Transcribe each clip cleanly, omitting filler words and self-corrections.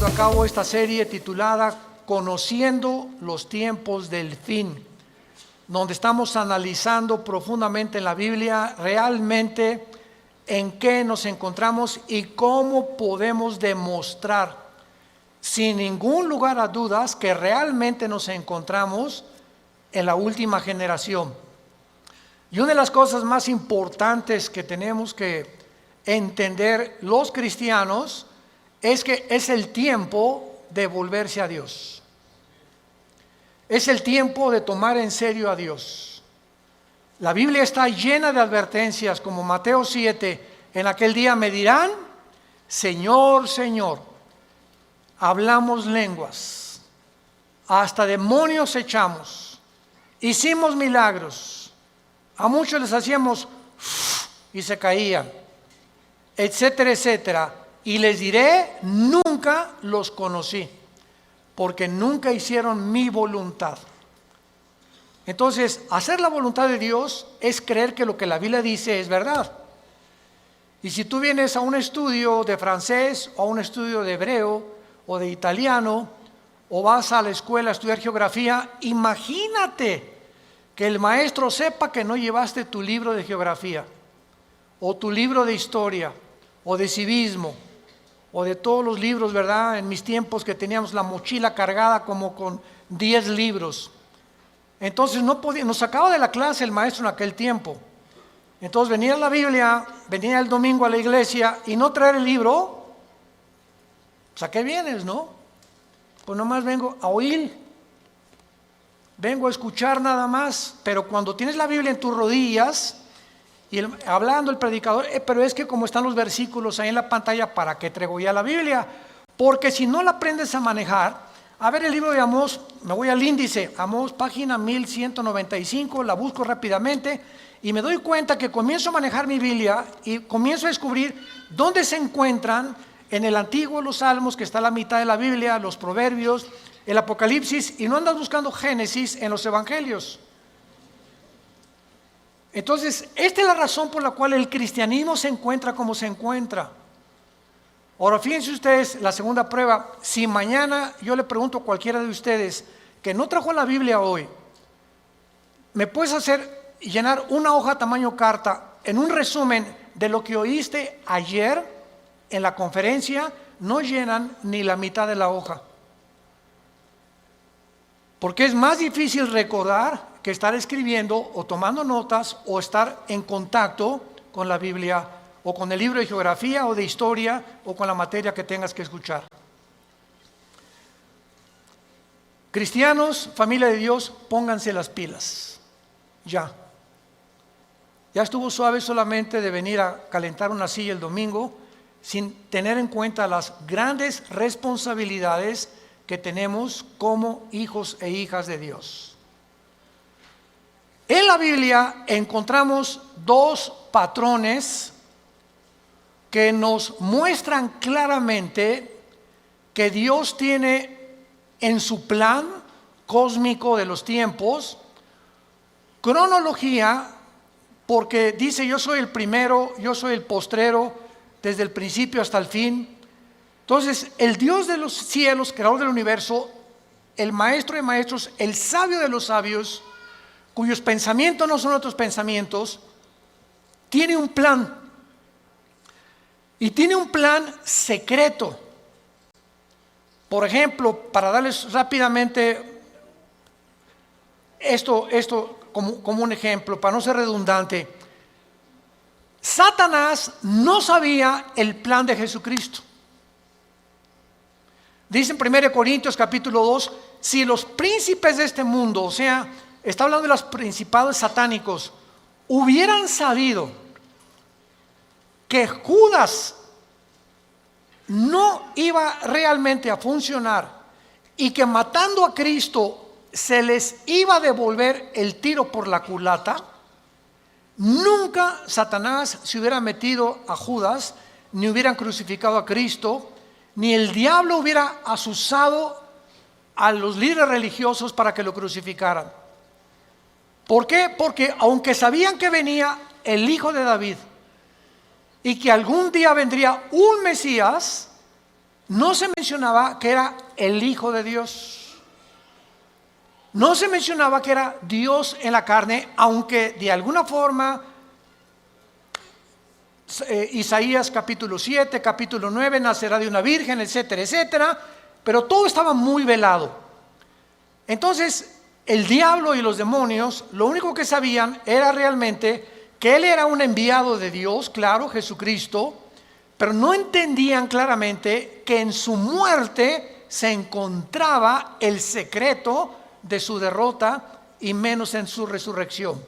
llevando a cabo esta serie titulada Conociendo los tiempos del fin, donde estamos analizando profundamente en la Biblia realmente en qué nos encontramos y cómo podemos demostrar sin ningún lugar a dudas que realmente nos encontramos en la última generación. Y una de las cosas más importantes que tenemos que entender los cristianos es que es el tiempo de volverse a Dios. Es el tiempo de tomar en serio a Dios. La Biblia está llena de advertencias, como Mateo 7, en aquel día me dirán, Señor, Señor, hablamos lenguas, hasta demonios echamos, hicimos milagros, a muchos les hacíamos y se caían, etcétera, etcétera. Y les diré, nunca los conocí, porque nunca hicieron mi voluntad. Entonces, hacer la voluntad de Dios es creer que lo que la Biblia dice es verdad. Y si tú vienes a un estudio de francés, o a un estudio de hebreo, o de italiano, o vas a la escuela a estudiar geografía, imagínate que el maestro sepa que no llevaste tu libro de geografía, o tu libro de historia, o de civismo, o de todos los libros, ¿verdad? En mis tiempos que teníamos la mochila cargada como con 10 libros. Entonces no podía, nos sacaba de la clase el maestro en aquel tiempo. Entonces venía la Biblia, venía el domingo a la iglesia y no traer el libro. Pues ¿a qué vienes, no? Pues nomás vengo a oír, vengo a escuchar nada más. Pero cuando tienes la Biblia en tus rodillas y hablando el predicador, pero es que como están los versículos ahí en la pantalla, ¿para qué traigo ya la Biblia? Porque si no la aprendes a manejar, a ver el libro de Amós, me voy al índice, Amós página 1195, la busco rápidamente y me doy cuenta que comienzo a manejar mi Biblia y comienzo a descubrir dónde se encuentran en el Antiguo los Salmos, que está a la mitad de la Biblia, los Proverbios, el Apocalipsis, y no andas buscando Génesis en los Evangelios. Entonces, esta es la razón por la cual el cristianismo se encuentra como se encuentra. Ahora, fíjense ustedes, la segunda prueba, si mañana yo le pregunto a cualquiera de ustedes que no trajo la Biblia hoy, ¿me puedes hacer llenar una hoja tamaño carta en un resumen de lo que oíste ayer en la conferencia? No llenan ni la mitad de la hoja. Porque es más difícil recordar que estar escribiendo o tomando notas o estar en contacto con la Biblia o con el libro de geografía o de historia o con la materia que tengas que escuchar. Cristianos, familia de Dios, pónganse las pilas. Ya. Ya estuvo suave solamente de venir a calentar una silla el domingo sin tener en cuenta las grandes responsabilidades que tenemos como hijos e hijas de Dios. En la Biblia encontramos dos patrones que nos muestran claramente que Dios tiene en su plan cósmico de los tiempos cronología, porque dice yo soy el primero, yo soy el postrero, desde el principio hasta el fin. Entonces, el Dios de los cielos, creador del universo, el maestro de maestros, el sabio de los sabios, cuyos pensamientos no son otros pensamientos, tiene un plan. Y tiene un plan secreto. Por ejemplo, para darles rápidamente esto como un ejemplo, para no ser redundante, Satanás no sabía el plan de Jesucristo. Dice en 1 Corintios capítulo 2, si los príncipes de este mundo, o sea, está hablando de los principados satánicos, hubieran sabido que Judas no iba realmente a funcionar y que matando a Cristo se les iba a devolver el tiro por la culata, nunca Satanás se hubiera metido a Judas, ni hubieran crucificado a Cristo, ni el diablo hubiera asusado a los líderes religiosos para que lo crucificaran. ¿Por qué? Porque aunque sabían que venía el hijo de David y que algún día vendría un Mesías, no se mencionaba que era el Hijo de Dios. No se mencionaba que era Dios en la carne, aunque de alguna forma Isaías capítulo 7, capítulo 9, nacerá de una virgen, etcétera, etcétera, pero todo estaba muy velado. Entonces, el diablo y los demonios, lo único que sabían era realmente que él era un enviado de Dios, claro, Jesucristo, pero no entendían claramente que en su muerte se encontraba el secreto de su derrota y menos en su resurrección.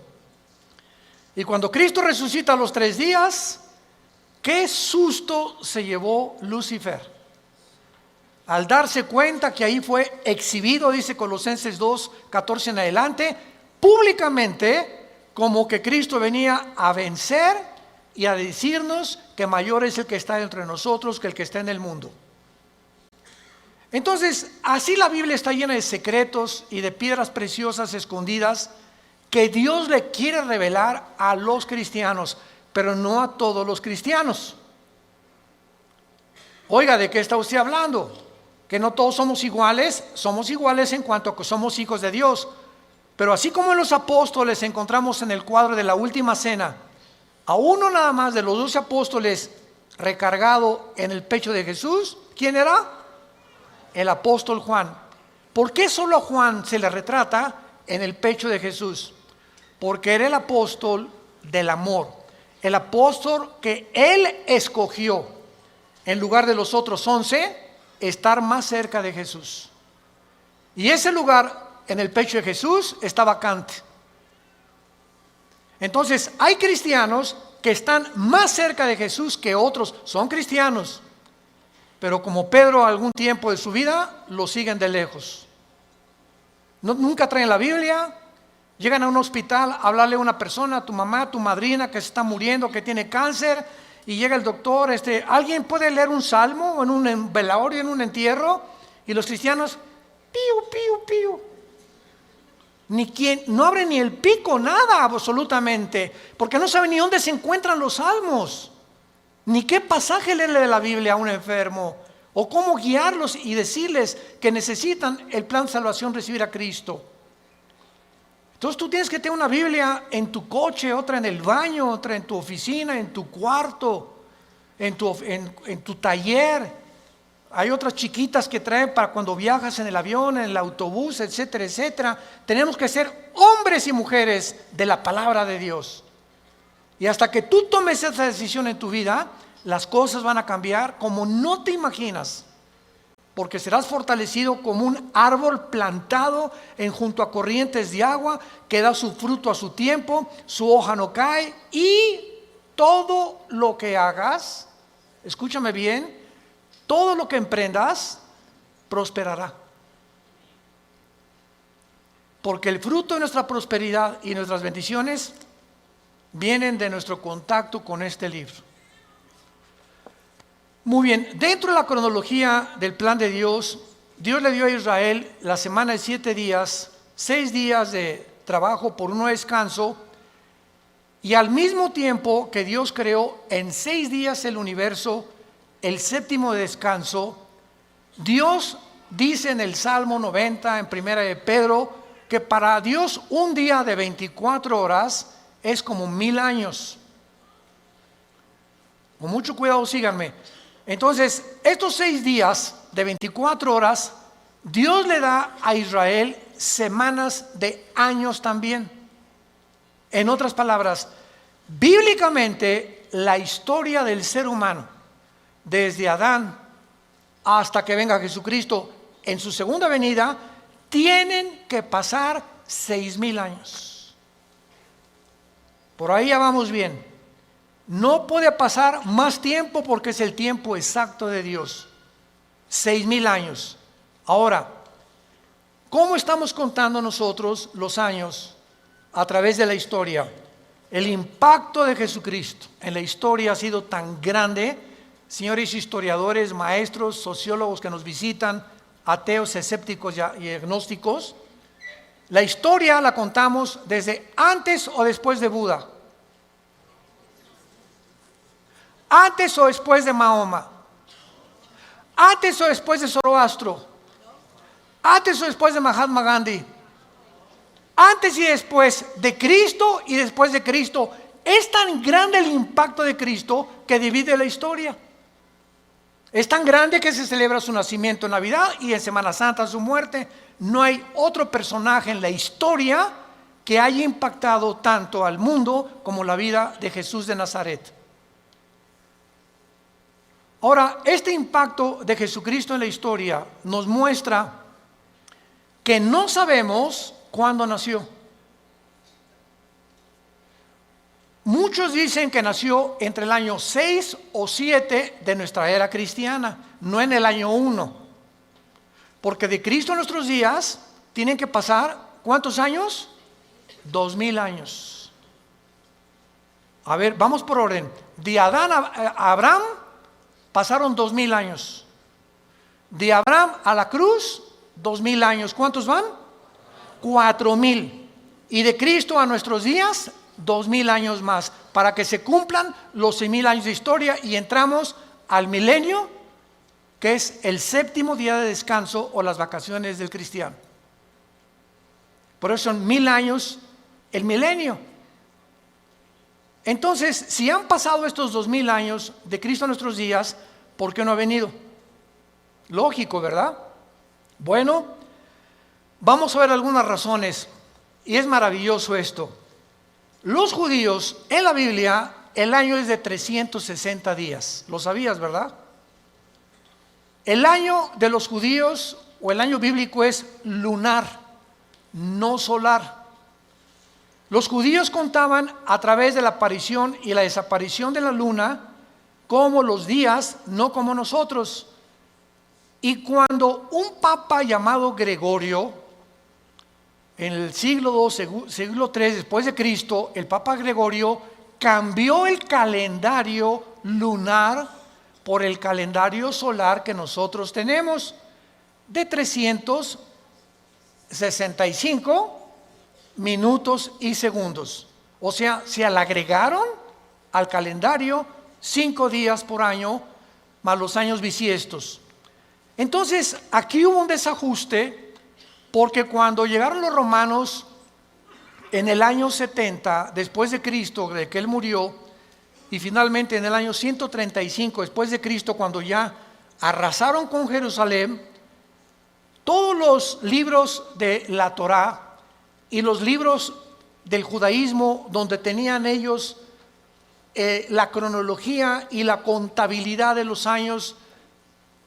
Y cuando Cristo resucita a los 3 días, qué susto se llevó Lucifer al darse cuenta que ahí fue exhibido, dice Colosenses 2, 14 en adelante, públicamente, como que Cristo venía a vencer y a decirnos que mayor es el que está entre nosotros que el que está en el mundo. Entonces, así la Biblia está llena de secretos y de piedras preciosas escondidas que Dios le quiere revelar a los cristianos, pero no a todos los cristianos. Oiga, ¿de qué está usted hablando? Que no todos somos iguales en cuanto a que somos hijos de Dios. Pero así como en los apóstoles encontramos en el cuadro de la última cena a uno nada más de los 12 apóstoles recargado en el pecho de Jesús, ¿quién era? El apóstol Juan. ¿Por qué solo a Juan se le retrata en el pecho de Jesús? Porque era el apóstol del amor, el apóstol que él escogió en lugar de los otros 11 estar más cerca de Jesús. Y ese lugar en el pecho de Jesús está vacante. Entonces hay cristianos que están más cerca de Jesús que otros. Son cristianos, pero como Pedro algún tiempo de su vida lo siguen de lejos. Nunca traen la Biblia. Llegan a un hospital a hablarle a una persona, a tu mamá, a tu madrina que se está muriendo, que tiene cáncer, y llega el doctor, ¿alguien puede leer un salmo en un velorio, en un entierro? Y los cristianos, piu, piu, piu. No abre ni el pico, nada absolutamente, porque no sabe ni dónde se encuentran los salmos, ni qué pasaje leerle de la Biblia a un enfermo, o cómo guiarlos y decirles que necesitan el plan de salvación, recibir a Cristo. Entonces tú tienes que tener una Biblia en tu coche, otra en el baño, otra en tu oficina, en tu cuarto, en tu taller. Hay otras chiquitas que traen para cuando viajas en el avión, en el autobús, etcétera, etcétera. Tenemos que ser hombres y mujeres de la palabra de Dios. Y hasta que tú tomes esa decisión en tu vida, las cosas van a cambiar como no te imaginas. Porque serás fortalecido como un árbol plantado junto a corrientes de agua, que da su fruto a su tiempo, su hoja no cae, y todo lo que hagas, escúchame bien, todo lo que emprendas prosperará. Porque el fruto de nuestra prosperidad y nuestras bendiciones vienen de nuestro contacto con este libro. Muy bien, dentro de la cronología del plan de Dios, Dios le dio a Israel la semana de 7 días, 6 días de trabajo por uno de descanso, y al mismo tiempo que Dios creó en 6 días el universo, el 7º de descanso, Dios dice en el Salmo 90, en Primera de Pedro, que para Dios un día de 24 horas es como 1000 años. Con mucho cuidado, síganme. Entonces, estos 6 días de 24 horas, Dios le da a Israel semanas de años también. En otras palabras, bíblicamente, la historia del ser humano, desde Adán hasta que venga Jesucristo en su segunda venida, tienen que pasar 6000 años. Por ahí ya vamos bien. No puede pasar más tiempo porque es el tiempo exacto de Dios. 6000 años. Ahora, ¿cómo estamos contando nosotros los años a través de la historia? El impacto de Jesucristo en la historia ha sido tan grande. Señores historiadores, maestros, sociólogos que nos visitan, ateos, escépticos y agnósticos, la historia la contamos desde antes o después de Buda. ¿Antes o después de Mahoma? ¿Antes o después de Zoroastro? ¿Antes o después de Mahatma Gandhi? Antes y después de Cristo y después de Cristo. Es tan grande el impacto de Cristo que divide la historia. Es tan grande que se celebra su nacimiento en Navidad y en Semana Santa su muerte. No hay otro personaje en la historia que haya impactado tanto al mundo como la vida de Jesús de Nazaret. Ahora, este impacto de Jesucristo en la historia nos muestra que no sabemos cuándo nació. Muchos dicen que nació entre el año 6 o 7 de nuestra era cristiana, no en el año 1. Porque de Cristo en nuestros días tienen que pasar, ¿cuántos años? 2000 años. A ver, vamos por orden. De Adán a Abraham pasaron 2000 años. De Abraham a la cruz, 2000 años. ¿Cuántos van? 4000. Y de Cristo a nuestros días, 2000 años más, para que se cumplan los 6000 años de historia y entramos al milenio, que es el séptimo día de descanso o las vacaciones del cristiano. Por eso son 1000 años el milenio. Entonces, si han pasado estos 2000 años de Cristo a nuestros días, ¿por qué no ha venido? Lógico, ¿verdad? Bueno, vamos a ver algunas razones, y es maravilloso esto. Los judíos, en la Biblia, el año es de 360 días. ¿Lo sabías, verdad? El año de los judíos, o el año bíblico, es lunar, no solar. Los judíos contaban a través de la aparición y la desaparición de la luna como los días, no como nosotros. Y cuando un papa llamado Gregorio, en el siglo II, siglo III después de Cristo, el papa Gregorio cambió el calendario lunar por el calendario solar que nosotros tenemos, de 365 minutos y segundos. O sea, se le agregaron al calendario 5 días por año, más los años bisiestos. Entonces, aquí hubo un desajuste, porque cuando llegaron los romanos en el año 70 después de Cristo, de que él murió, y finalmente en el año 135 después de Cristo, cuando ya arrasaron con Jerusalén, todos los libros de la Torá y los libros del judaísmo, donde tenían ellos la cronología y la contabilidad de los años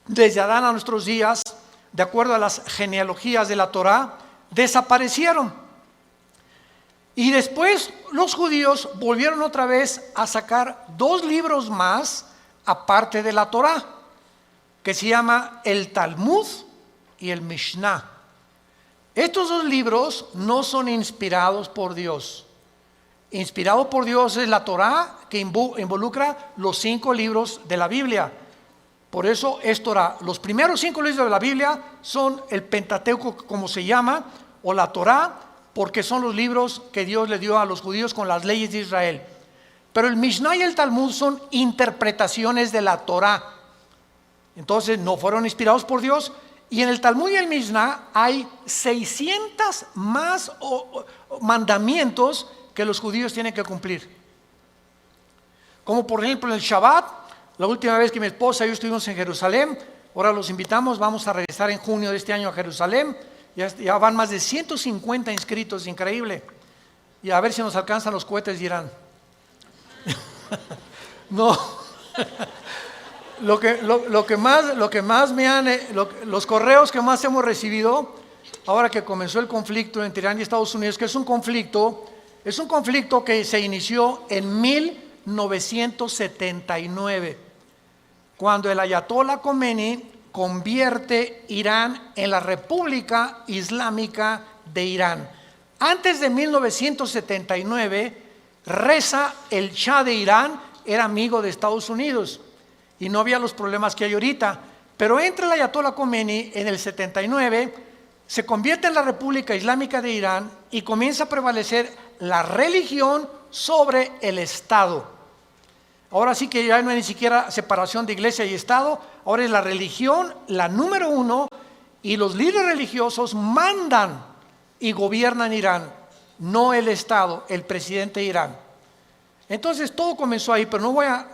desde Adán a nuestros días, de acuerdo a las genealogías de la Torá, desaparecieron. Y después los judíos volvieron otra vez a sacar 2 libros más, aparte de la Torá, que se llama el Talmud y el Mishnah. Estos 2 libros no son inspirados por Dios. Inspirado por Dios es la Torá, que involucra los 5 libros de la Biblia. Por eso es Torá. Los primeros 5 libros de la Biblia son el Pentateuco, como se llama, o la Torá, porque son los libros que Dios le dio a los judíos con las leyes de Israel. Pero el Mishnah y el Talmud son interpretaciones de la Torá. Entonces no fueron inspirados por Dios. Y en el Talmud y el Mishnah hay 600 más mandamientos que los judíos tienen que cumplir. Como por ejemplo el Shabbat. La última vez que mi esposa y yo estuvimos en Jerusalén, ahora los invitamos, vamos a regresar en junio de este año a Jerusalén. Ya van más de 150 inscritos, increíble. Y a ver si nos alcanzan los cohetes de Irán. No. Lo que más me han, los correos que más hemos recibido, ahora que comenzó el conflicto entre Irán y Estados Unidos, que es un conflicto que se inició en 1979, cuando el Ayatollah Khomeini convierte Irán en la República Islámica de Irán. Antes de 1979, Reza, el Shah de Irán, era amigo de Estados Unidos y no había los problemas que hay ahorita. Pero entra el Ayatollah Khomeini en el 79, se convierte en la República Islámica de Irán y comienza a prevalecer la religión sobre el Estado. Ahora sí que ya no hay ni siquiera separación de iglesia y Estado, ahora es la religión la número uno y los líderes religiosos mandan y gobiernan Irán, no el Estado, el presidente de Irán. Entonces todo comenzó ahí, pero no voy a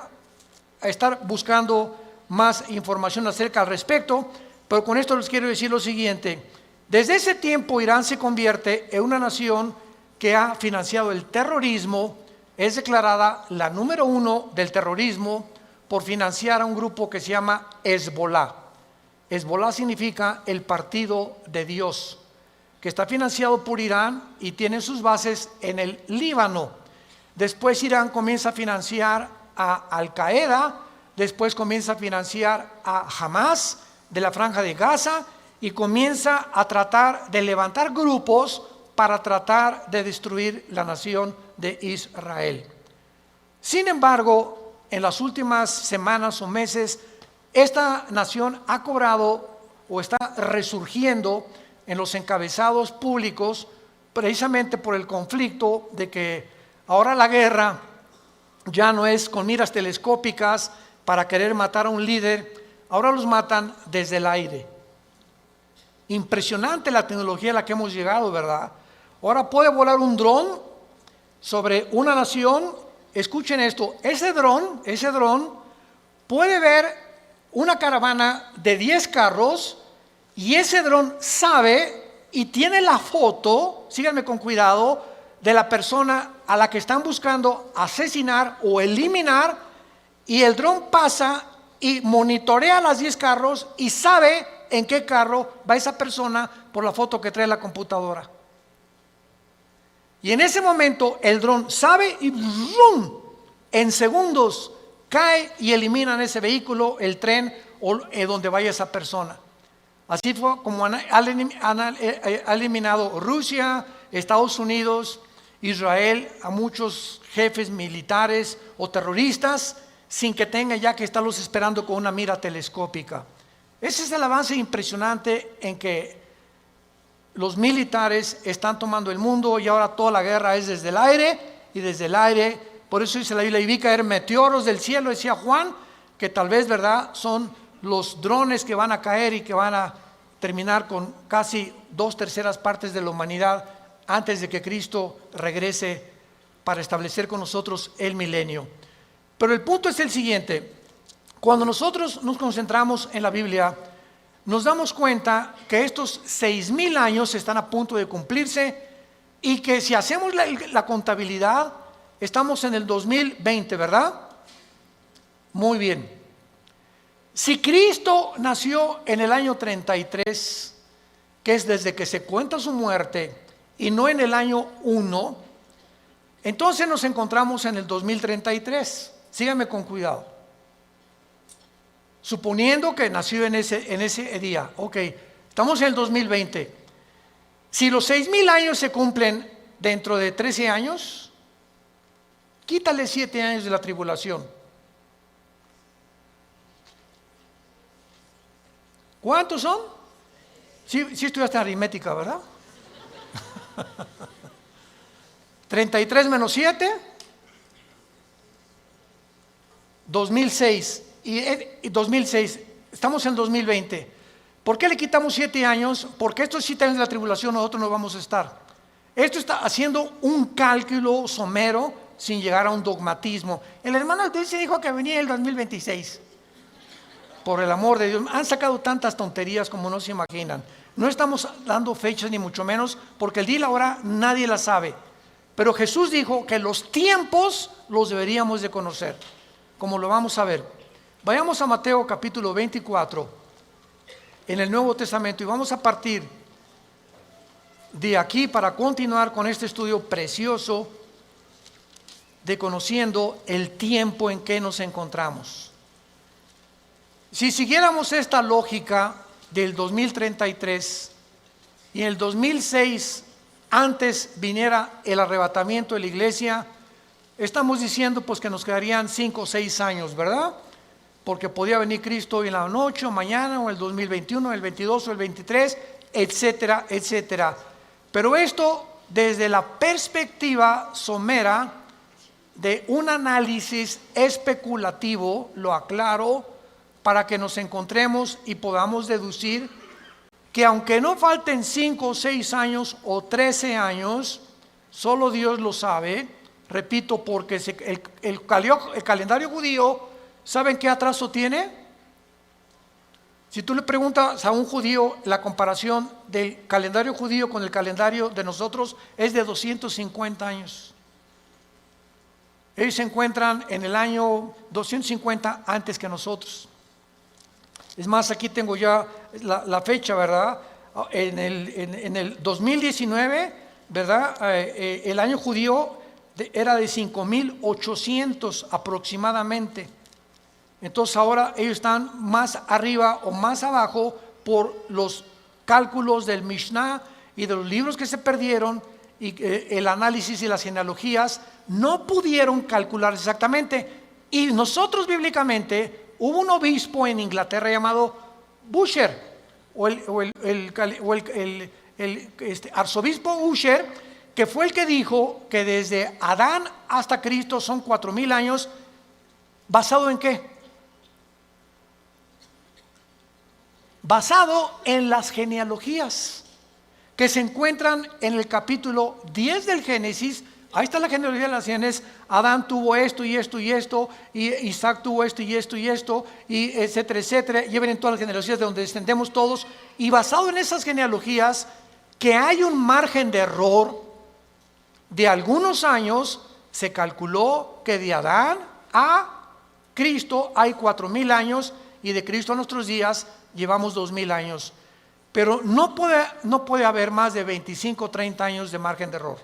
estar buscando más información acerca al respecto, pero con esto les quiero decir lo siguiente. Desde ese tiempo Irán se convierte en una nación que ha financiado el terrorismo, es declarada la número uno del terrorismo por financiar a un grupo que se llama Hezbollah. Hezbollah significa el partido de Dios, que está financiado por Irán y tiene sus bases en el Líbano. Después Irán comienza a financiar a Al Qaeda, después comienza a financiar a Hamas de la Franja de Gaza y comienza a tratar de levantar grupos para tratar de destruir la nación de Israel. Sin embargo, en las últimas semanas o meses, esta nación ha cobrado o está resurgiendo en los encabezados públicos precisamente por el conflicto de que ahora la guerra ya no es con miras telescópicas para querer matar a un líder, ahora los matan desde el aire. Impresionante la tecnología a la que hemos llegado, ¿verdad? Ahora puede volar un dron sobre una nación. Escuchen esto, ese dron puede ver una caravana de 10 carros y ese dron sabe y tiene la foto, síganme con cuidado, de la persona a la que están buscando asesinar o eliminar, y el dron pasa y monitorea las 10 carros y sabe en qué carro va esa persona por la foto que trae la computadora. Y en ese momento el dron sabe y ¡rum!, en segundos cae y eliminan ese vehículo, el tren o donde vaya esa persona. Así fue como ha eliminado Rusia, Estados Unidos, Israel a muchos jefes militares o terroristas sin que tengan ya que estarlos esperando con una mira telescópica. Ese es el avance impresionante en que los militares están tomando el mundo y ahora toda la guerra es desde el aire y desde el aire. Por eso dice la Biblia, y vi caer meteoros del cielo, decía Juan, que tal vez, ¿verdad?, son los drones que van a caer y que van a terminar con casi 2/3 partes de la humanidad antes de que Cristo regrese para establecer con nosotros el milenio. Pero el punto es el siguiente: cuando nosotros nos concentramos en la Biblia, nos damos cuenta que estos 6,000 años están a punto de cumplirse y que si hacemos la contabilidad, estamos en el 2020, ¿verdad? Muy bien. Si Cristo nació en el año 33, que es desde que se cuenta su muerte, y no en el año 1, entonces nos encontramos en el 2033. Síganme con cuidado. Suponiendo que nació en ese día, ok, estamos en el 2020. Si los 6,000 años se cumplen dentro de 13 años, quítale 7 años de la tribulación. ¿Cuántos son? Sí estudiaste aritmética, ¿verdad? 33 menos 7, 2006. Y 2006, estamos en 2020. ¿Por qué le quitamos 7 años? Porque estos 7 años de la tribulación nosotros no vamos a estar. Esto está haciendo un cálculo somero sin llegar a un dogmatismo. El hermano se dijo que venía el 2026. Por el amor de Dios, han sacado tantas tonterías como no se imaginan. No estamos dando fechas ni mucho menos, porque el día y la hora nadie la sabe. Pero Jesús dijo que los tiempos los deberíamos de conocer, como lo vamos a ver. Vayamos a Mateo capítulo 24 en el Nuevo Testamento y vamos a partir de aquí para continuar con este estudio precioso de conociendo el tiempo en que nos encontramos. Si siguiéramos esta lógica del 2033 y en el 2006 antes viniera el arrebatamiento de la iglesia, estamos diciendo pues que nos quedarían 5 o 6 años, ¿verdad? Porque podía venir Cristo hoy en la noche o mañana o el 2021, el 22 o el 23, etcétera, etcétera. Pero esto desde la perspectiva somera de un análisis especulativo, lo aclaro, para que nos encontremos y podamos deducir que aunque no falten 5 o 6 años o 13 años, solo Dios lo sabe, repito, porque el calendario judío, ¿saben qué atraso tiene? Si tú le preguntas a un judío, la comparación del calendario judío con el calendario de nosotros es de 250 años. Ellos se encuentran en el año 250 antes que nosotros. Es más, aquí tengo ya la fecha, ¿verdad? En el 2019, ¿verdad? El año judío era de 5.800 aproximadamente. Entonces ahora ellos están más arriba o más abajo por los cálculos del Mishnah y de los libros que se perdieron, y el análisis y las genealogías no pudieron calcular exactamente. Y nosotros bíblicamente, hubo un obispo en Inglaterra llamado Busher, arzobispo Usher, que fue el que dijo que desde Adán hasta Cristo son 4.000 años. ¿Basado en qué? Basado en las genealogías que se encuentran en el capítulo 10 del Génesis. Ahí está la genealogía de las genes. Adán tuvo esto y esto y esto, y Isaac tuvo esto y esto y esto, y etcétera, etcétera. Lleven en todas las genealogías de donde descendemos todos. Y basado en esas genealogías, que hay un margen de error de algunos años, se calculó que de Adán a Cristo hay 4.000 años, y de Cristo a nuestros días llevamos 2.000 años. Pero no puede haber más de 25 o 30 años de margen de error.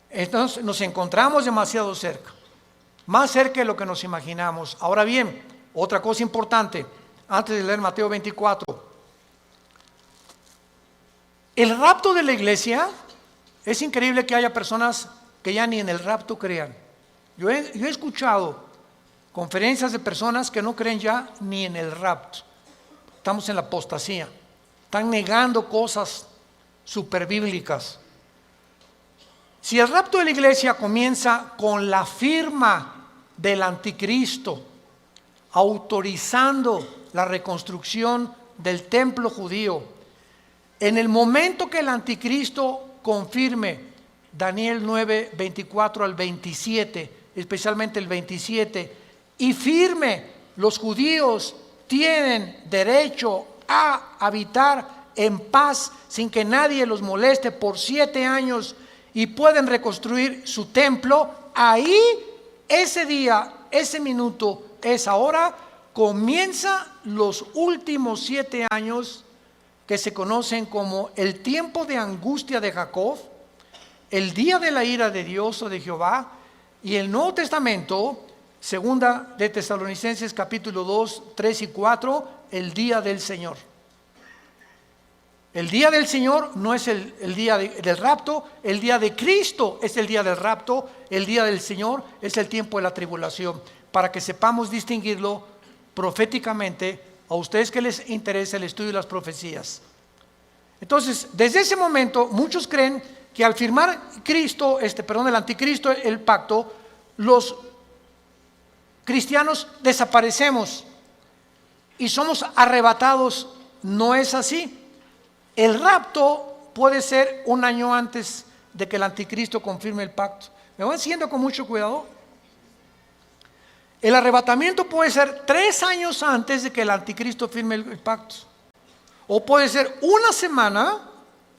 Entonces nos encontramos demasiado cerca, más cerca de lo que nos imaginamos. Ahora bien, otra cosa importante, antes de leer Mateo 24. El rapto de la iglesia, es increíble que haya personas que ya ni en el rapto crean. Yo he escuchado conferencias de personas que no creen ya ni en el rapto. Estamos en la apostasía. Están negando cosas superbíblicas. Si el rapto de la iglesia comienza con la firma del anticristo, autorizando la reconstrucción del templo judío, en el momento que el anticristo confirme Daniel 9, 24 al 27, especialmente el 27, y firme, los judíos tienen derecho a habitar en paz sin que nadie los moleste por 7 años, y pueden reconstruir su templo, ahí, ese día, ese minuto, esa hora, comienza los últimos 7 años que se conocen como el tiempo de angustia de Jacob, el día de la ira de Dios o de Jehová, y el Nuevo Testamento, segunda de Tesalonicenses capítulo 2, 3 y 4, el día del Señor. El día del Señor no es el día del rapto, el día de Cristo es el día del rapto, el día del Señor es el tiempo de la tribulación, para que sepamos distinguirlo proféticamente a ustedes que les interesa el estudio de las profecías. Entonces, desde ese momento, muchos creen que al firmar el anticristo, el pacto, los cristianos desaparecemos y somos arrebatados. No es así. El rapto puede ser 1 año antes de que el anticristo confirme el pacto. ¿Me van siguiendo con mucho cuidado? El arrebatamiento puede ser 3 años antes de que el anticristo firme el pacto. O puede ser 1 semana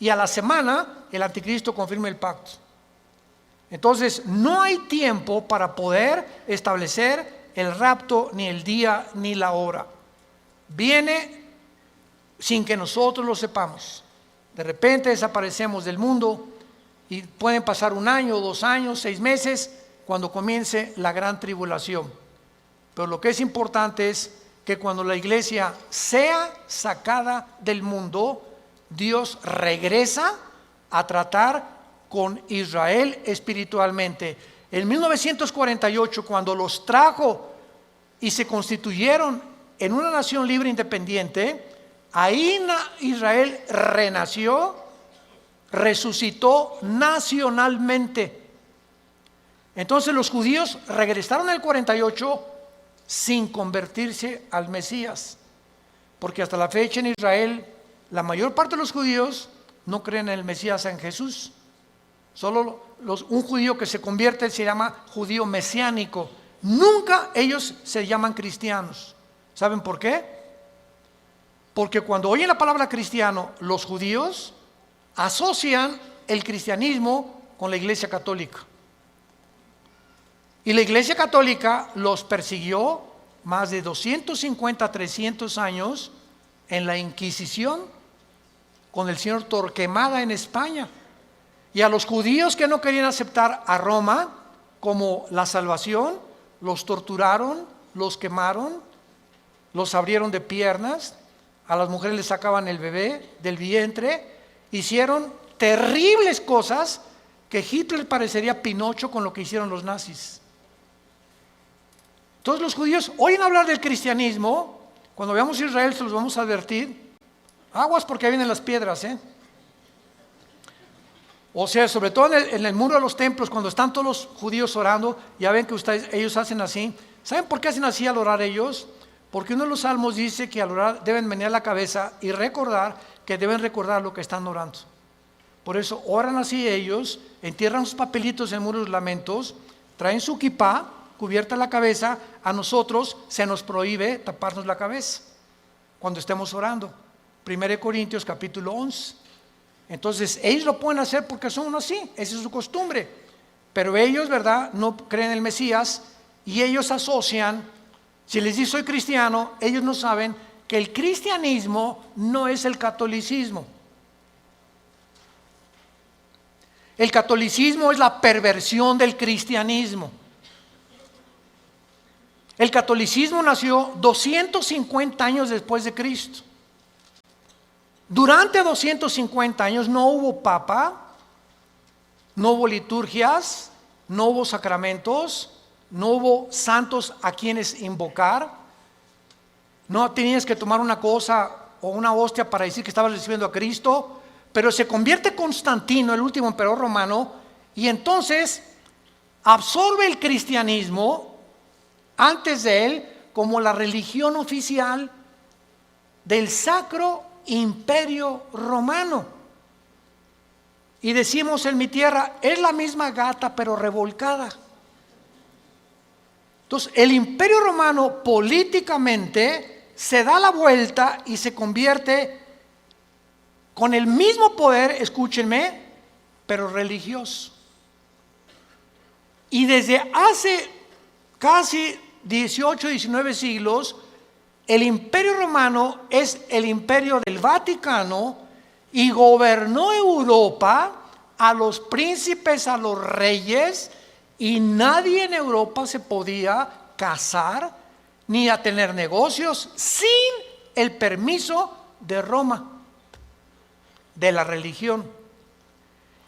y a la semana el anticristo confirme el pacto. Entonces no hay tiempo para poder establecer el rapto, ni el día ni la hora. Viene sin que nosotros lo sepamos. De repente desaparecemos del mundo y pueden pasar 1 año, 2 años, 6 meses cuando comience la gran tribulación. Pero lo que es importante es que cuando la iglesia sea sacada del mundo, Dios regresa a tratar con Israel espiritualmente. En 1948, cuando los trajo y se constituyeron en una nación libre e independiente, ahí Israel renació, resucitó nacionalmente. Entonces los judíos regresaron en el 48 sin convertirse al Mesías, porque hasta la fecha en Israel la mayor parte de los judíos no creen en el Mesías, en Jesús. Solo un judío que se convierte se llama judío mesiánico. Nunca ellos se llaman cristianos. ¿Saben por qué? Porque cuando oyen la palabra cristiano, los judíos asocian el cristianismo con la Iglesia Católica. Y la Iglesia Católica los persiguió más de 250, 300 años en la Inquisición con el señor Torquemada en España. Y a los judíos que no querían aceptar a Roma como la salvación, los torturaron, los quemaron, los abrieron de piernas, a las mujeres les sacaban el bebé del vientre, hicieron terribles cosas que Hitler parecería Pinocho con lo que hicieron los nazis. Entonces los judíos oyen hablar del cristianismo. Cuando veamos a Israel se los vamos a advertir. Aguas porque ahí vienen las piedras, O sea, sobre todo en el muro de los templos, cuando están todos los judíos orando, ya ven que ellos hacen así. ¿Saben por qué hacen así al orar ellos? Porque uno de los salmos dice que al orar deben menear la cabeza y recordar que deben recordar lo que están orando. Por eso oran así ellos, entierran sus papelitos en el muro de los lamentos, traen su kipá, cubierta la cabeza. A nosotros se nos prohíbe taparnos la cabeza cuando estemos orando. 1 Corintios capítulo 11. Entonces ellos lo pueden hacer porque son así, esa es su costumbre. Pero ellos, ¿verdad?, no creen en el Mesías y ellos asocian, si les dice soy cristiano, ellos no saben que el cristianismo no es el catolicismo. El catolicismo es la perversión del cristianismo. El catolicismo nació 250 años después de Cristo. Durante 250 años no hubo papa, no hubo liturgias, no hubo sacramentos, no hubo santos a quienes invocar. No tenías que tomar una cosa o una hostia para decir que estabas recibiendo a Cristo. Pero se convierte Constantino, el último emperador romano, y entonces absorbe el cristianismo antes de él como la religión oficial del Sacro Imperio Romano. Y decimos en mi tierra, es la misma gata pero revolcada. Entonces el Imperio Romano políticamente se da la vuelta y se convierte con el mismo poder, escúchenme, pero religioso. Y desde hace casi 18, 19 siglos, el Imperio Romano es el imperio del Vaticano y gobernó Europa, a los príncipes, a los reyes, y nadie en Europa se podía casar ni a tener negocios sin el permiso de Roma, de la religión.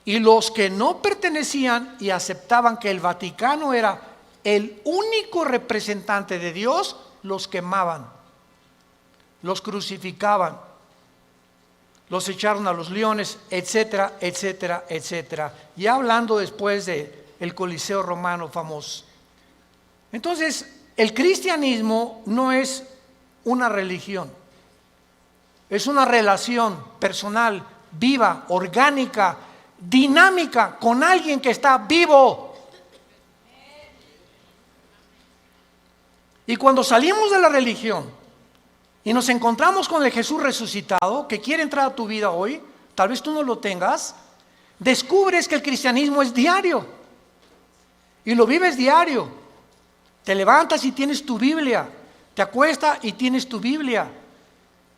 Y los que no pertenecían y aceptaban que el Vaticano era el único representante de Dios, los quemaban, los crucificaban, los echaron a los leones, etcétera, etcétera, etcétera. Ya hablando después del Coliseo romano famoso. Entonces, el cristianismo no es una religión, es una relación personal, viva, orgánica, dinámica, con alguien que está vivo. Y cuando salimos de la religión y nos encontramos con el Jesús resucitado que quiere entrar a tu vida hoy, tal vez tú no lo tengas, descubres que el cristianismo es diario y lo vives diario. Te levantas y tienes tu Biblia, te acuestas y tienes tu Biblia,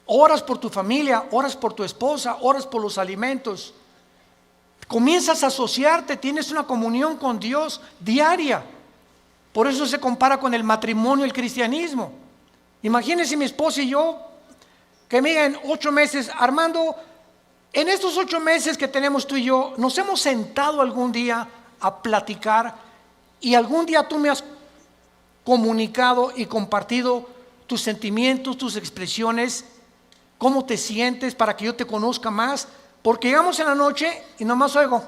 oras por tu familia, oras por tu esposa, oras por los alimentos, comienzas a asociarte, tienes una comunión con Dios diaria. Por eso se compara con el matrimonio el cristianismo. Imagínense mi esposa y yo, que me digan 8 meses, Armando, en estos 8 meses que tenemos tú y yo, nos hemos sentado algún día a platicar y algún día tú me has comunicado y compartido tus sentimientos, tus expresiones, cómo te sientes para que yo te conozca más, porque llegamos en la noche y nomás oigo.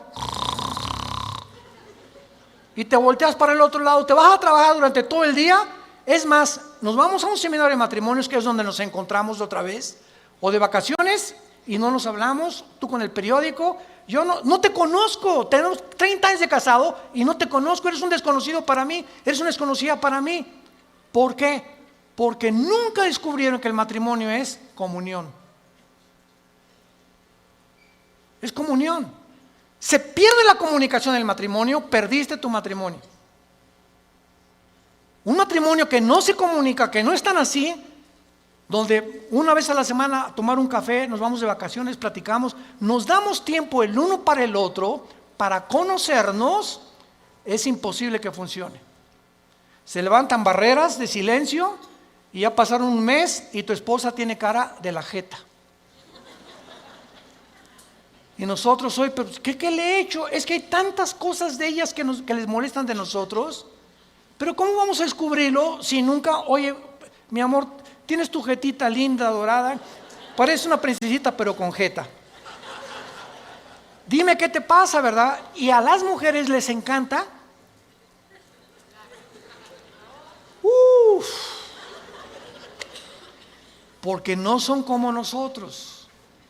y te volteas para el otro lado, te vas a trabajar durante todo el día. Es más, nos vamos a un seminario de matrimonios, que es donde nos encontramos otra vez, o de vacaciones, y no nos hablamos, tú con el periódico. Yo no te conozco, tenemos 30 años de casado y no te conozco, eres un desconocido para mí, eres una desconocida para mí. ¿Por qué? Porque nunca descubrieron que el matrimonio es comunión. Es comunión. Se pierde la comunicación del matrimonio, perdiste tu matrimonio. Un matrimonio que no se comunica, que no están así, donde una vez a la semana a tomar un café, nos vamos de vacaciones, platicamos, nos damos tiempo el uno para el otro, para conocernos, es imposible que funcione. Se levantan barreras de silencio y ya pasaron un mes y tu esposa tiene cara de la jeta. Y nosotros hoy, pero ¿qué le he hecho? Es que hay tantas cosas de ellas que les molestan de nosotros, pero ¿cómo vamos a descubrirlo si nunca, oye, mi amor, tienes tu jetita linda, dorada, parece una princesita pero con jeta. Dime qué te pasa, ¿verdad? Y a las mujeres les encanta. Porque no son como nosotros.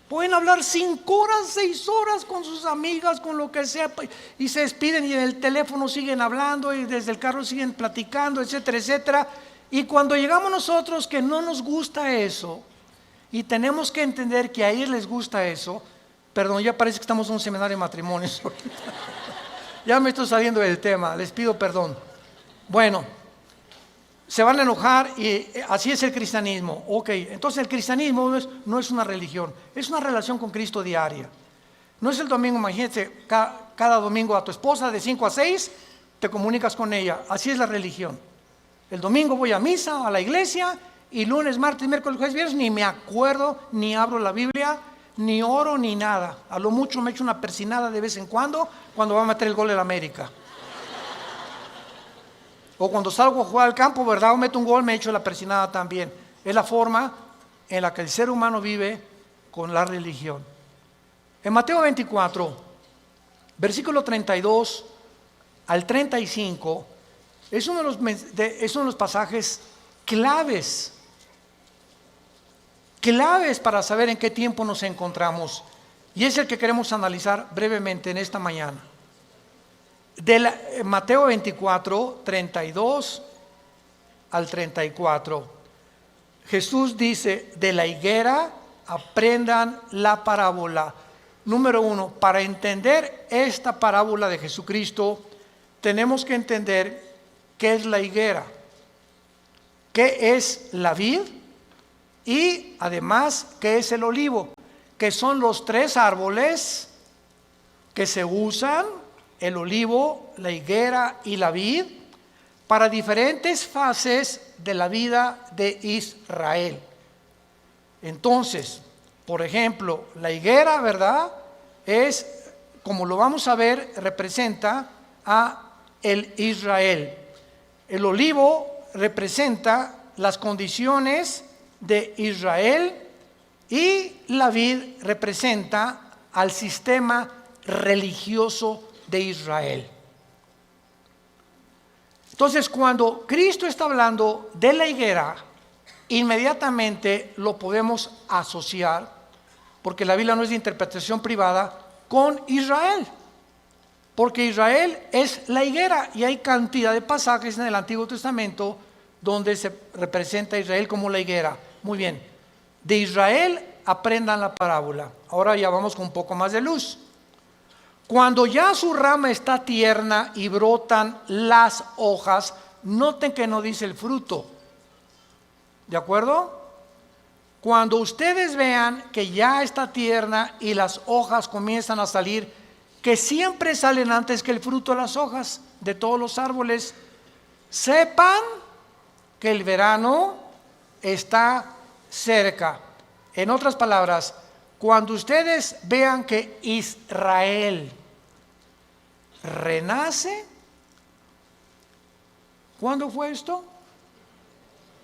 Pueden hablar 5 horas, 6 horas con sus amigas, con lo que sea, y se despiden y en el teléfono siguen hablando y desde el carro siguen platicando, etcétera, etcétera. Y cuando llegamos nosotros que no nos gusta eso, y tenemos que entender que a ellos les gusta eso, perdón, ya parece que estamos en un seminario de matrimonios. Ya me estoy saliendo del tema, les pido perdón. Bueno, se van a enojar y así es el cristianismo. Ok, entonces el cristianismo no es una religión, es una relación con Cristo diaria. No es el domingo, imagínate, cada domingo a tu esposa de 5 a 6 te comunicas con ella, así es la religión. El domingo voy a misa, a la iglesia, y lunes, martes, miércoles, jueves, viernes ni me acuerdo, ni abro la Biblia, ni oro, ni nada. A lo mucho me echo una persinada de vez en cuando va a meter el gol en América. O cuando salgo a jugar al campo, ¿verdad? O meto un gol, me echo la persinada también. Es la forma en la que el ser humano vive con la religión. En Mateo 24, versículo 32 al 35, es uno de los pasajes claves para saber en qué tiempo nos encontramos. Y es el que queremos analizar brevemente en esta mañana. Mateo 24, 32 al 34. Jesús dice, de la higuera aprendan la parábola. Número 1, para entender esta parábola de Jesucristo, tenemos que entender qué es la higuera, qué es la vid y además qué es el olivo, que son los 3 árboles que se usan, el olivo, la higuera y la vid, para diferentes fases de la vida de Israel. Entonces, por ejemplo, la higuera, ¿verdad? Es, como lo vamos a ver, representa a el Israel. El olivo representa las condiciones de Israel y la vid representa al sistema religioso de Israel. Entonces, cuando Cristo está hablando de la higuera, inmediatamente lo podemos asociar, porque la Biblia no es de interpretación privada, con Israel. Porque Israel es la higuera y hay cantidad de pasajes en el Antiguo Testamento donde se representa a Israel como la higuera. Muy bien, de Israel aprendan la parábola. Ahora ya vamos con un poco más de luz. Cuando ya su rama está tierna y brotan las hojas, noten que no dice el fruto. ¿De acuerdo? Cuando ustedes vean que ya está tierna y las hojas comienzan a salir, que siempre salen antes que el fruto de las hojas de todos los árboles, sepan que el verano está cerca. En otras palabras, cuando ustedes vean que Israel renace, ¿cuándo fue esto?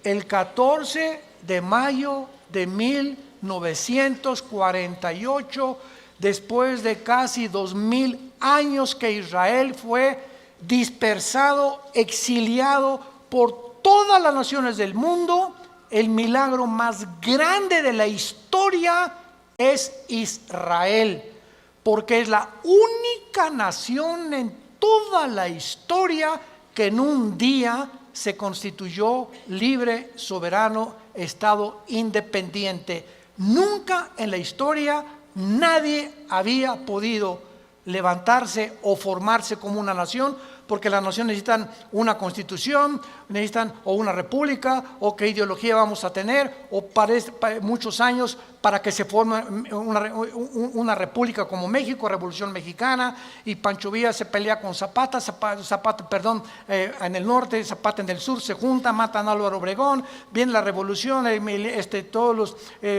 El 14 de mayo de 1948, después de casi 2000 años que Israel fue dispersado, exiliado por todas las naciones del mundo. El milagro más grande de la historia es Israel, porque es la única nación en toda la historia que en un día se constituyó libre, soberano, estado independiente. Nunca en la historia nadie había podido levantarse o formarse como una nación, porque las naciones necesitan una constitución, necesitan o una república, o qué ideología vamos a tener, o para muchos años para que se forme una república como México, Revolución Mexicana, y Pancho Villa se pelea con Zapata, en el norte, Zapata en el sur, se juntan, matan a Álvaro Obregón, viene la revolución, todos los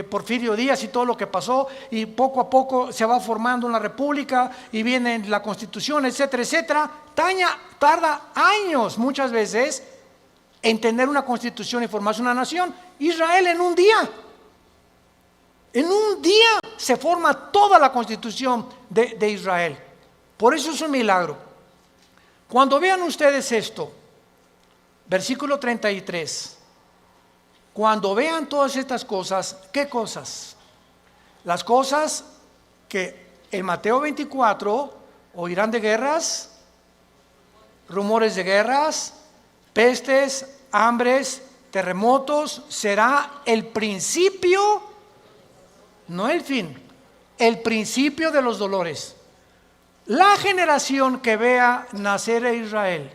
Porfirio Díaz y todo lo que pasó, y poco a poco se va formando una república, y viene la constitución, etcétera, etcétera. Tarda años muchas veces en tener una constitución y formarse una nación. Israel en un día se forma toda la constitución de Israel. Por eso es un milagro. Cuando vean ustedes esto, versículo 33, cuando vean todas estas cosas, ¿qué cosas? Las cosas que en Mateo 24 oirán de guerras, rumores de guerras, pestes, hambres, terremotos. Será el principio, no el fin, el principio de los dolores. La generación que vea nacer a Israel,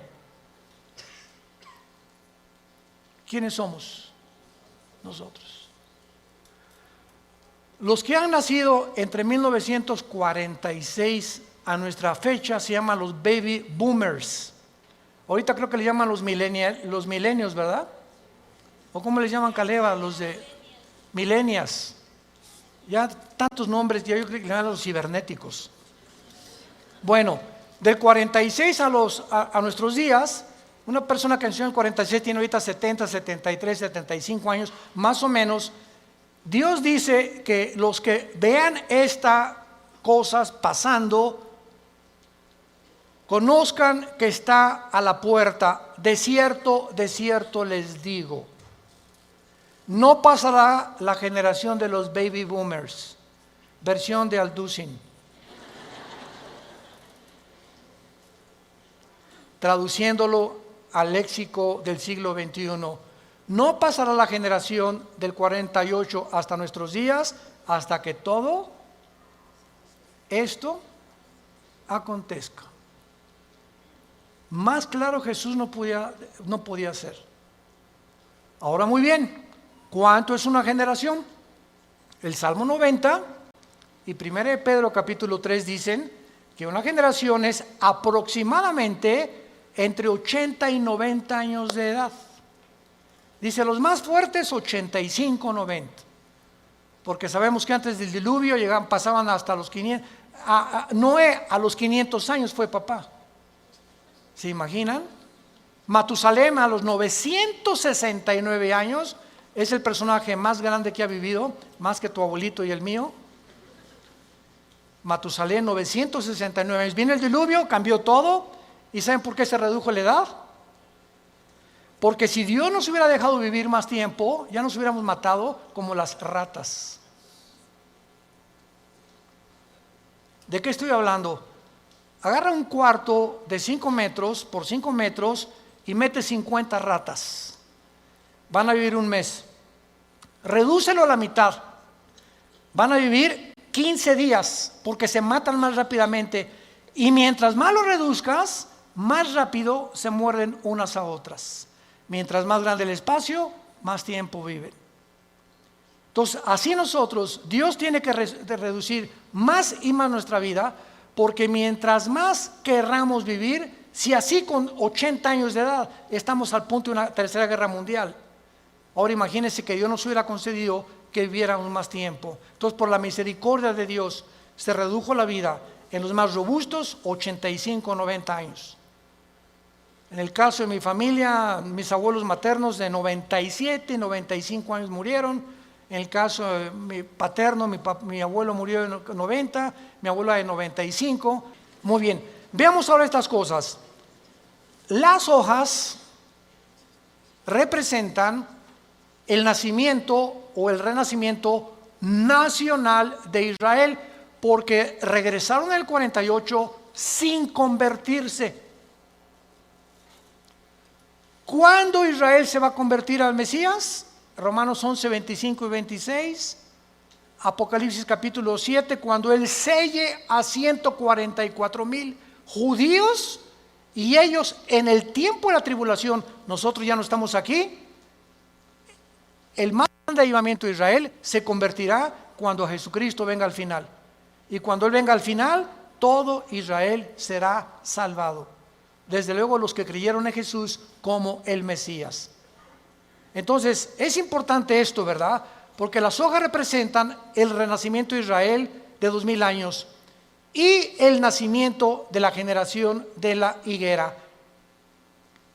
¿quiénes somos? Nosotros. Los que han nacido entre 1946 a nuestra fecha se llaman los baby boomers. Ahorita creo que le llaman los millennials, ¿verdad? ¿O cómo les llaman, Caleva? Los de millennials. Ya tantos nombres, ya yo creo que le llaman los cibernéticos. Bueno, del 46 a nuestros días, una persona que nació en el 46 tiene ahorita 70, 73, 75 años, más o menos. Dios dice que los que vean estas cosas pasando, conozcan que está a la puerta. De cierto les digo, no pasará la generación de los baby boomers. Versión de Alducin. Traduciéndolo al léxico del siglo XXI, no pasará la generación del 48 hasta nuestros días, hasta que todo esto acontezca. Más claro Jesús no podía ser. Ahora muy bien, ¿cuánto es una generación? El Salmo 90 y 1 de Pedro capítulo 3 dicen que una generación es aproximadamente entre 80 y 90 años de edad. Dice los más fuertes 85, 90. Porque sabemos que antes del diluvio pasaban hasta los 500. Noé a los 500 años fue papá. ¿Se imaginan? Matusalem a los 969 años es el personaje más grande que ha vivido, más que tu abuelito y el mío. Matusalem, 969 años. Viene el diluvio, cambió todo. ¿Y saben por qué se redujo la edad? Porque si Dios nos hubiera dejado vivir más tiempo, ya nos hubiéramos matado como las ratas. ¿De qué estoy hablando? Agarra un cuarto de 5 metros por 5 metros y mete 50 ratas. Van a vivir un mes. Redúcelo a la mitad. Van a vivir 15 días porque se matan más rápidamente. Y mientras más lo reduzcas, más rápido se muerden unas a otras. Mientras más grande el espacio, más tiempo viven. Entonces, así nosotros, Dios tiene que reducir más y más nuestra vida, porque mientras más querramos vivir, si así con 80 años de edad estamos al punto de una tercera guerra mundial, ahora imagínense que Dios nos hubiera concedido que viviéramos más tiempo. Entonces, por la misericordia de Dios, se redujo la vida en los más robustos, 85, 90 años. En el caso de mi familia, mis abuelos maternos de 97, 95 años murieron. En el caso de mi paterno, mi abuelo murió en 90, mi abuela de 95. Muy bien, veamos ahora estas cosas. las hojas representan el nacimiento o el renacimiento nacional de Israel, porque regresaron en el 48 sin convertirse. ¿Cuándo Israel se va a convertir al Mesías? Romanos 11, 25 y 26. Apocalipsis capítulo 7, cuando Él selle a 144,000 judíos, y ellos en el tiempo de la tribulación, nosotros ya no estamos aquí, el más grande avivamiento de Israel se convertirá cuando Jesucristo venga al final. Y cuando Él venga al final, todo Israel será salvado. Desde luego los que creyeron en Jesús como el Mesías. Entonces, es importante esto, ¿verdad? Porque las hojas representan el renacimiento de Israel de 2000 años y el nacimiento de la generación de la higuera.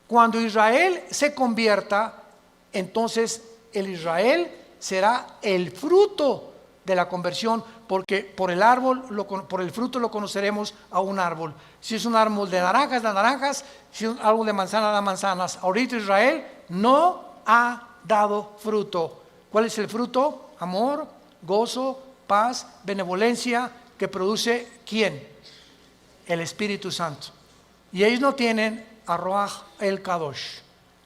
Cuando Israel se convierta, entonces el Israel será el fruto de la conversión, porque por el árbol, por el fruto lo conoceremos a un árbol. Si es un árbol de naranjas, de naranjas; si es un árbol de manzanas, de manzanas. Ahorita Israel no ha dado fruto. ¿Cuál es el fruto? Amor, gozo, paz, benevolencia, que produce ¿quién? El Espíritu Santo. Y ellos no tienen a Ruach el Kadosh,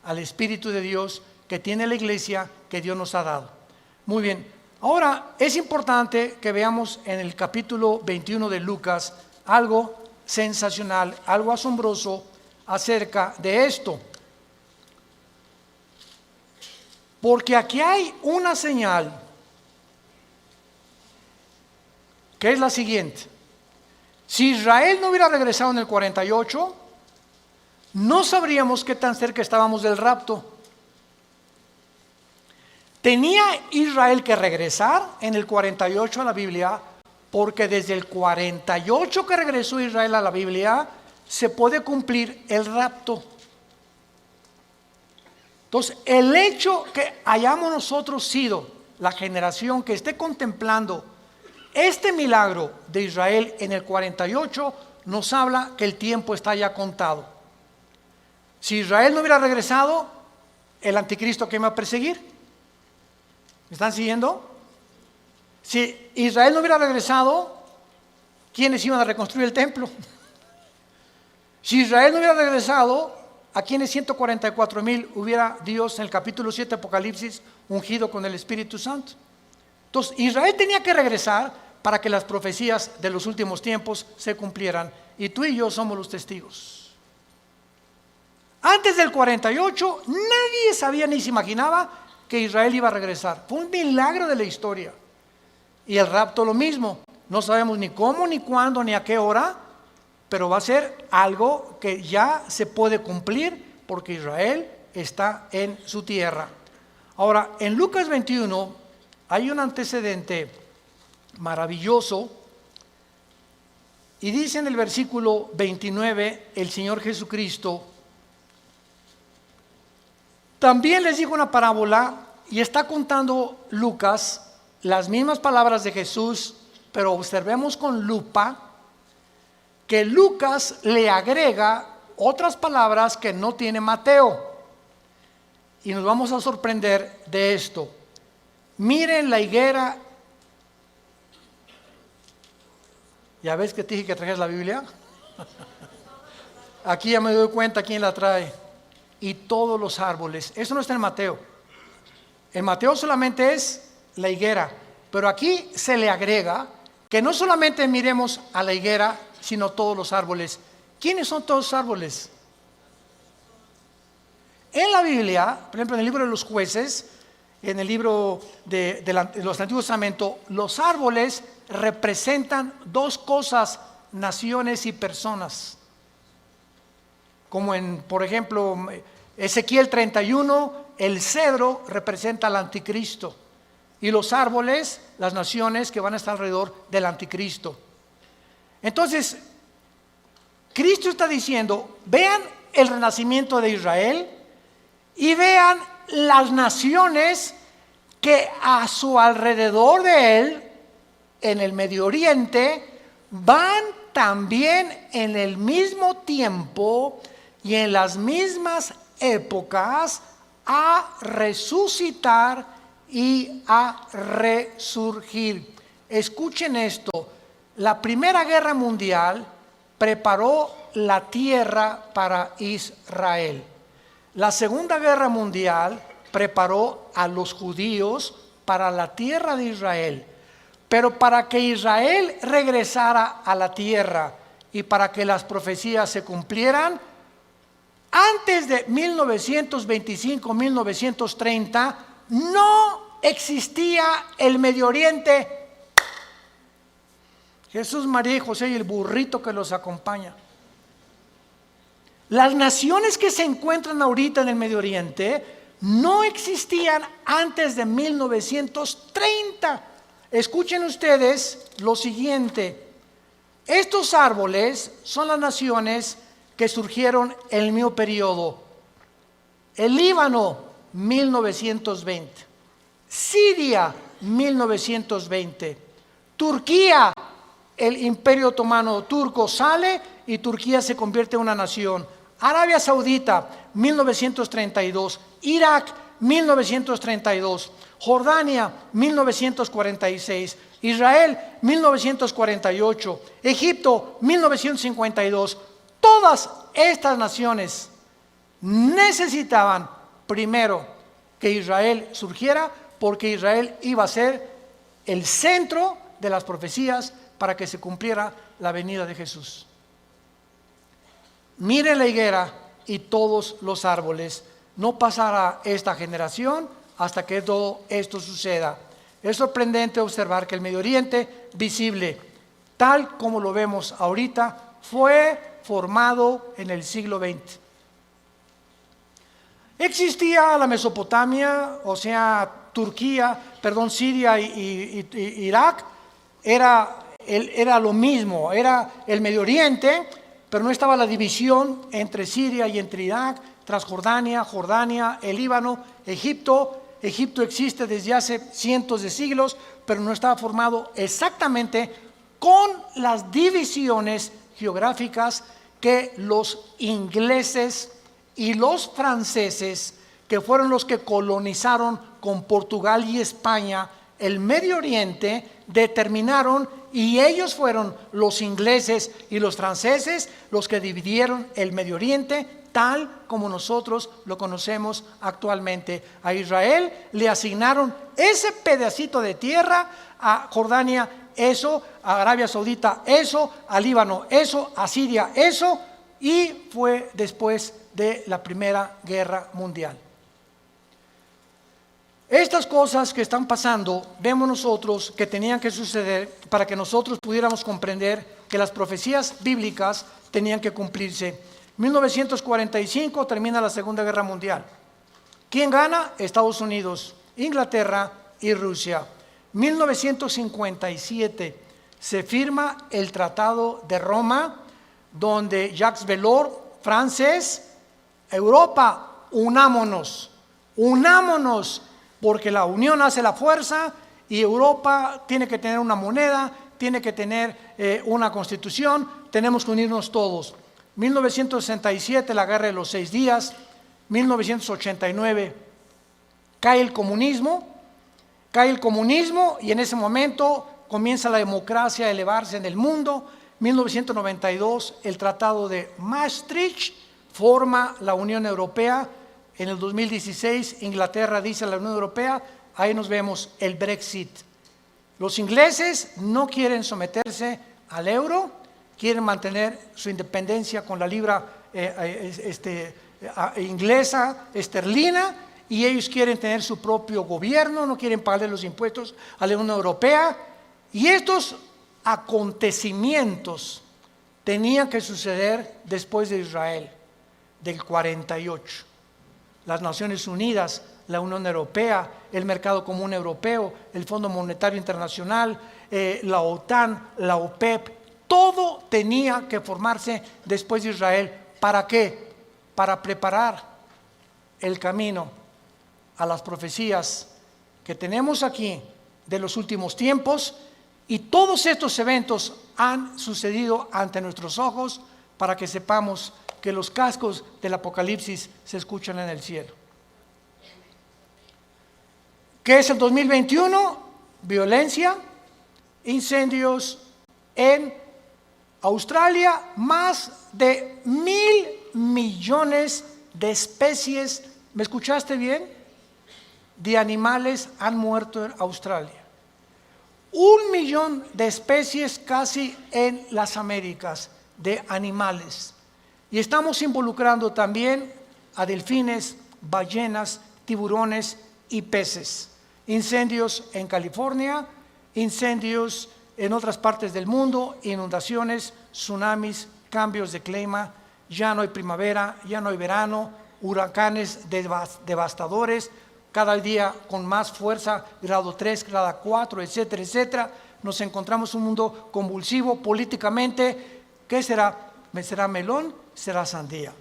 al Espíritu de Dios que tiene la iglesia que Dios nos ha dado. Muy bien. Ahora es importante que veamos en el capítulo 21 de Lucas algo sensacional, algo asombroso acerca de esto. Porque aquí hay una señal que es la siguiente. Si Israel no hubiera regresado en el 48, no sabríamos qué tan cerca estábamos del rapto. Tenía Israel que regresar en el 48 a la Biblia, porque desde el 48 que regresó Israel a la Biblia, se puede cumplir el rapto. Entonces, el hecho que hayamos nosotros sido la generación que esté contemplando este milagro de Israel en el 48, nos habla que el tiempo está ya contado. Si Israel no hubiera regresado, el anticristo que me va a perseguir. ¿Me están siguiendo? Si Israel no hubiera regresado, ¿quiénes iban a reconstruir el templo? Si Israel no hubiera regresado, ¿a quiénes 144,000 hubiera Dios en el capítulo 7 de Apocalipsis ungido con el Espíritu Santo? Entonces, Israel tenía que regresar para que las profecías de los últimos tiempos se cumplieran. Y tú y yo somos los testigos. Antes del 48, nadie sabía ni se imaginaba que Israel iba a regresar. Fue un milagro de la historia. Y el rapto lo mismo. No sabemos ni cómo, ni cuándo, ni a qué hora, pero va a ser algo que ya se puede cumplir porque Israel está en su tierra. Ahora, en Lucas 21 hay un antecedente maravilloso y dice en el versículo 29 el Señor Jesucristo: también les dijo una parábola, y está contando Lucas las mismas palabras de Jesús, pero observemos con lupa que Lucas le agrega otras palabras que no tiene Mateo. Y nos vamos a sorprender de esto. Miren la higuera. ¿Ya ves que te dije que trajeras la Biblia? Aquí ya me doy cuenta quién la trae. Y todos los árboles. Eso no está en Mateo. En Mateo solamente es la higuera. Pero aquí se le agrega que no solamente miremos a la higuera, sino todos los árboles. ¿Quiénes son todos los árboles? En la Biblia, por ejemplo, en el libro de los jueces, en el libro de los Antiguos Testamentos, los árboles representan dos cosas: naciones y personas. Como en, por ejemplo, Ezequiel 31, el cedro representa al anticristo y los árboles, las naciones que van a estar alrededor del anticristo. Entonces, Cristo está diciendo: vean el renacimiento de Israel y vean las naciones que a su alrededor de él, en el Medio Oriente, van también en el mismo tiempo y en las mismas épocas a resucitar y a resurgir. Escuchen esto, la Primera Guerra Mundial preparó la tierra para Israel. La Segunda Guerra Mundial preparó a los judíos para la tierra de Israel. Pero para que Israel regresara a la tierra y para que las profecías se cumplieran, antes de 1925-1930 no existía el Medio Oriente. Jesús, María y José y el burrito que los acompaña. Las naciones que se encuentran ahorita en el Medio Oriente no existían antes de 1930. Escuchen ustedes lo siguiente. Estos árboles son las naciones que surgieron en el mismo periodo. El Líbano, 1920. Siria, 1920. Turquía, el Imperio Otomano turco sale y Turquía se convierte en una nación. Arabia Saudita, 1932. Irak, 1932. Jordania, 1946. Israel, 1948. Egipto, 1952. Todas estas naciones necesitaban primero que Israel surgiera, porque Israel iba a ser el centro de las profecías para que se cumpliera la venida de Jesús. Mire la higuera y todos los árboles. No pasará esta generación hasta que todo esto suceda. Es sorprendente observar que el Medio Oriente visible, tal como lo vemos ahorita, fue formado en el siglo XX. Existía la Mesopotamia, o sea, Siria y Irak, era lo mismo, era el Medio Oriente, pero no estaba la división entre Siria y entre Irak, Transjordania, Jordania, el Líbano, Egipto. Egipto existe desde hace cientos de siglos, pero no estaba formado exactamente con las divisiones geográficas que los ingleses y los franceses, que fueron los que colonizaron con Portugal y España el Medio Oriente, determinaron, y ellos fueron los ingleses y los franceses los que dividieron el Medio Oriente tal como nosotros lo conocemos actualmente. A Israel le asignaron ese pedacito de tierra, a Jordania eso, a Arabia Saudita eso, a Líbano eso, a Siria eso, y fue después de la Primera Guerra Mundial. Estas cosas que están pasando, vemos nosotros que tenían que suceder para que nosotros pudiéramos comprender que las profecías bíblicas tenían que cumplirse. 1945 termina la Segunda Guerra Mundial. ¿Quién gana? Estados Unidos, Inglaterra y Rusia. 1957 se firma el Tratado de Roma, donde Jacques Delors, francés, Europa, unámonos, porque la unión hace la fuerza y Europa tiene que tener una moneda, tiene que tener una constitución, tenemos que unirnos todos. 1967, la Guerra de los 6 días. 1989, cae el comunismo y en ese momento comienza la democracia a elevarse en el mundo. 1992, el Tratado de Maastricht forma la Unión Europea. En el 2016, Inglaterra dice a la Unión Europea, ahí nos vemos el Brexit. Los ingleses no quieren someterse al euro, quieren mantener su independencia con la libra inglesa, esterlina, y ellos quieren tener su propio gobierno, no quieren pagarle los impuestos a la Unión Europea. Y estos acontecimientos tenían que suceder después de Israel, del 48. Las Naciones Unidas, la Unión Europea, el Mercado Común Europeo, el Fondo Monetario Internacional, la OTAN, la OPEP, todo tenía que formarse después de Israel. ¿Para qué? Para preparar el camino a las profecías que tenemos aquí de los últimos tiempos, y todos estos eventos han sucedido ante nuestros ojos para que sepamos que los cascos del Apocalipsis se escuchan en el cielo. ¿Qué es el 2021? Violencia, incendios en Australia, más de 1.000 millones de especies, ¿me escuchaste bien?, de animales han muerto en Australia. 1 millón de especies casi en las Américas de animales. Y estamos involucrando también a delfines, ballenas, tiburones y peces. Incendios en California, incendios en otras partes del mundo, inundaciones, tsunamis, cambios de clima, ya no hay primavera, ya no hay verano, huracanes devastadores, cada día con más fuerza, grado 3, grado 4, etcétera, etcétera. Nos encontramos en un mundo convulsivo políticamente. ¿Qué será? ¿Será melón? ¿Será sandía?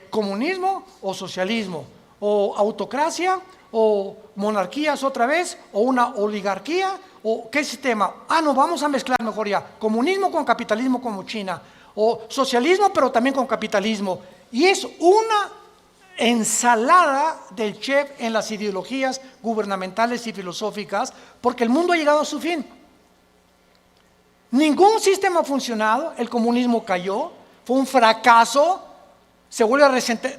¿Comunismo o socialismo? ¿O autocracia? ¿O monarquías otra vez? ¿O una oligarquía? ¿O qué sistema? No, vamos a mezclar mejor ya. Comunismo con capitalismo como China. O socialismo pero también con capitalismo. Y es una ensalada del chef en las ideologías gubernamentales y filosóficas, porque el mundo ha llegado a su fin. Ningún sistema ha funcionado, el comunismo cayó, fue un fracaso, se vuelve a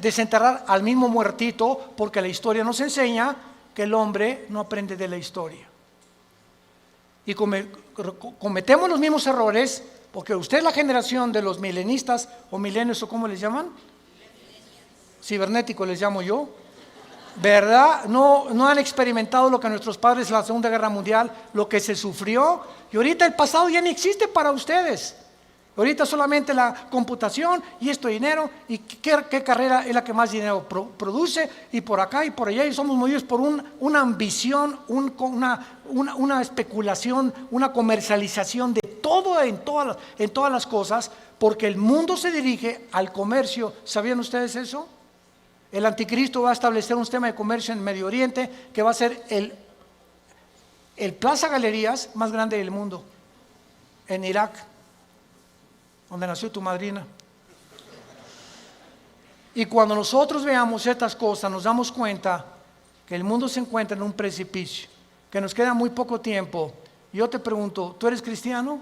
desenterrar al mismo muertito, porque la historia nos enseña que el hombre no aprende de la historia. Y cometemos los mismos errores, porque usted es la generación de los milenistas o milenios, o ¿cómo les llaman? Cibernético les llamo yo, ¿verdad? No han experimentado lo que nuestros padres en la Segunda Guerra Mundial, lo que se sufrió, y ahorita el pasado ya no existe para ustedes. Ahorita solamente la computación y esto dinero, y qué carrera es la que más dinero produce, y por acá y por allá, y somos movidos por una ambición, una especulación, una comercialización de todo en todas las cosas, porque el mundo se dirige al comercio. ¿Sabían ustedes eso? El anticristo va a establecer un sistema de comercio en Medio Oriente que va a ser el Plaza Galerías más grande del mundo, en Irak, donde nació tu madrina. Y cuando nosotros veamos estas cosas, nos damos cuenta que el mundo se encuentra en un precipicio, que nos queda muy poco tiempo. Yo te pregunto, ¿tú eres cristiano?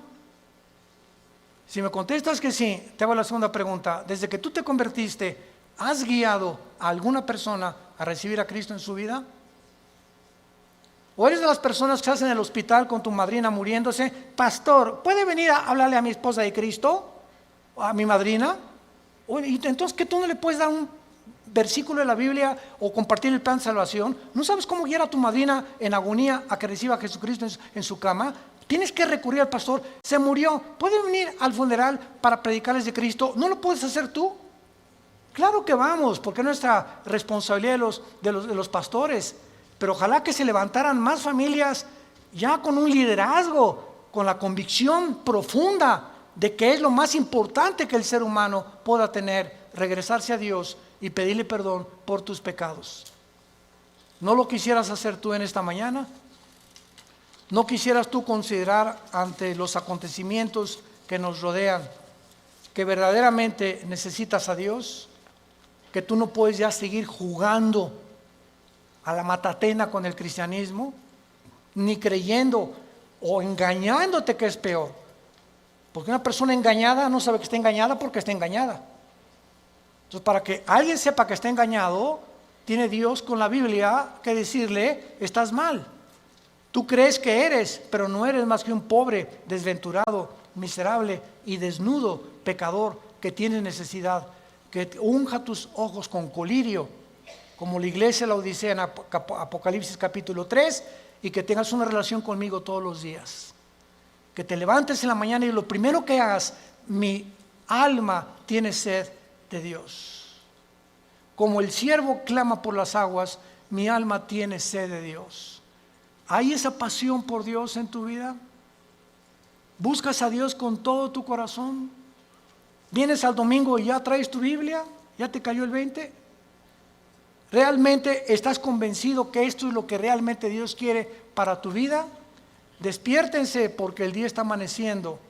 Si me contestas que sí, te hago la segunda pregunta. Desde que tú te convertiste, ¿has guiado a alguna persona a recibir a Cristo en su vida? ¿O eres de las personas que estás en el hospital con tu madrina muriéndose? Pastor, ¿puede venir a hablarle a mi esposa de Cristo? ¿A mi madrina? Entonces, ¿que tú no le puedes dar un versículo de la Biblia o compartir el plan de salvación? ¿No sabes cómo guiar a tu madrina en agonía a que reciba a Jesucristo en su cama? Tienes que recurrir al pastor. Se murió. ¿Puede venir al funeral para predicarles de Cristo? ¿No lo puedes hacer tú? Claro que vamos, porque es nuestra responsabilidad de los pastores. Pero ojalá que se levantaran más familias ya con un liderazgo, con la convicción profunda de que es lo más importante que el ser humano pueda tener, regresarse a Dios y pedirle perdón por tus pecados. ¿No lo quisieras hacer tú en esta mañana? ¿No quisieras tú considerar ante los acontecimientos que nos rodean que verdaderamente necesitas a Dios? Que tú no puedes ya seguir jugando a la matatena con el cristianismo, ni creyendo o engañándote, que es peor. Porque una persona engañada no sabe que está engañada porque está engañada. Entonces, para que alguien sepa que está engañado, tiene Dios con la Biblia que decirle: estás mal. Tú crees que eres, pero no eres más que un pobre, desventurado, miserable y desnudo pecador que tiene necesidad. Que unja tus ojos con colirio, como la iglesia de la Odisea en Apocalipsis capítulo 3, y que tengas una relación conmigo todos los días. Que te levantes en la mañana y lo primero que hagas: mi alma tiene sed de Dios. Como el siervo clama por las aguas, mi alma tiene sed de Dios. ¿Hay esa pasión por Dios en tu vida? ¿Buscas a Dios con todo tu corazón? ¿Vienes al domingo y ya traes tu Biblia? ¿Ya te cayó el 20? ¿Realmente estás convencido que esto es lo que realmente Dios quiere para tu vida? Despiértense, porque el día está amaneciendo